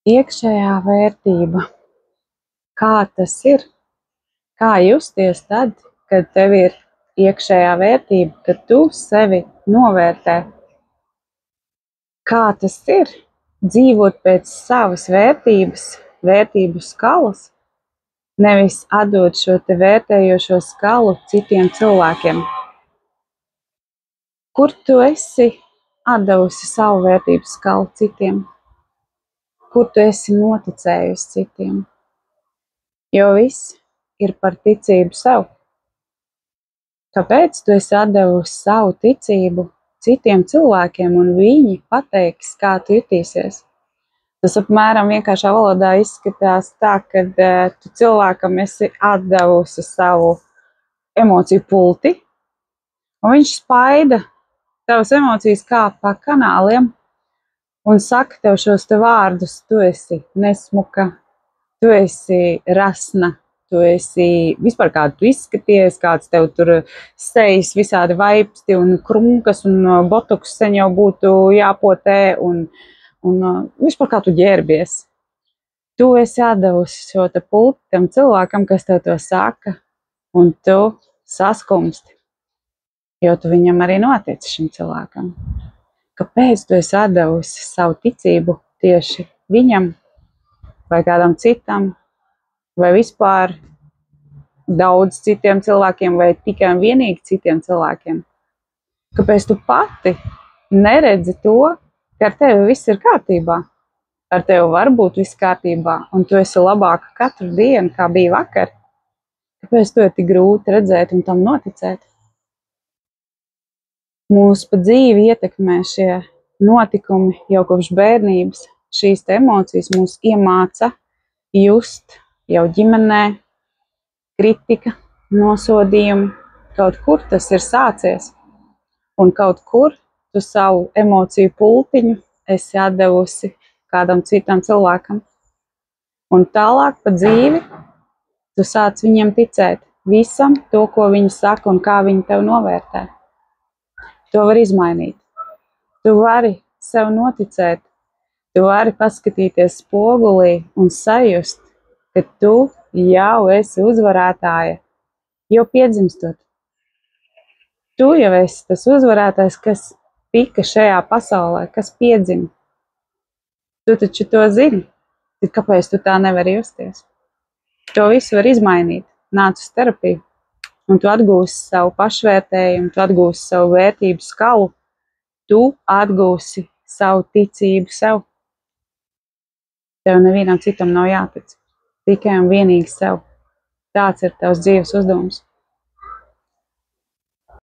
Iekšējā vērtība. Kā tas ir? Kā justies tad, kad tev ir iekšējā vērtība, kad tu sevi novērtē? Kā tas ir? Dzīvot pēc savas vērtības, vērtību skalas, nevis atdot šo te vērtējošo skalu citiem cilvēkiem. Kur tu esi atdevusi savu vērtību skalu citiem? Kur tu esi noticējusi citiem? Jo viss ir par ticību sev. Kāpēc tu esi atdevusi savu ticību citiem cilvēkiem un viņi pateiks, kā tu jutīsies? Tas apmēram vienkāršā valodā izskatās tā, ka tu cilvēkam esi atdevusi savu emociju pulti, un viņš spaida tavas emocijas kā pa kanāliem un saka tev šos te vārdus: tu esi nesmuka, tu esi rasna, tu esi vispār kādu tu izskaties, kāds tev tur sejas visādi vaipsti un krunkas un botoks sen jau būtu jāpotē un vispār kā tu ģērbies. Tu esi atdevusi šo te pulti tam cilvēkam, kas tev to saka, un tu saskumsti, jo tu viņam arī notici šim cilvēkam. Kāpēc tu esi atdevusi savu ticību tieši viņam vai kādam citam, vai vispār daudz citiem cilvēkiem, vai tikai un vienīgi citiem cilvēkiem? Kāpēc tu pati neredzi to, ka ar tevi viss ir kārtībā? Ar tevi var būt viss kārtībā, un tu esi labāka katru dienu, kā bija vakar. Kāpēc to ir tik grūti redzēt un tam noticēt? Mūs pa dzīvi ietekmē šie notikumi jau kopš bērnības. Šīs te emocijas mūs iemāca just jau ģimenē, kritika, nosodījumi. Kaut kur tas ir sācies, un kaut kur tu savu emociju pultiņu esi atdevusi kādam citam cilvēkam. Un tālāk pa dzīvi tu sāc viņiem ticēt visam to, ko viņi saka un kā viņi tev novērtē. To var izmainīt. Tu vari sev noticēt, tu vari paskatīties spogulī un sajust, ka tu jau esi uzvarētāja, jau piedzimstot. Tu jau esi tas uzvarētājs, kas tika šajā pasaulē, kas piedzima. Tu taču to zini, tad kāpēc tu tā nevari justies? To visu var izmainīt. Nāc uz terapiju, un tu atgūsi savu pašvērtējumu, tu atgūsi savu vērtību skalu, tu atgūsi savu ticību sev. Tev nevienam citam nav jātic, tikai un vienīgi sev. Tāds ir tavs dzīves uzdevums.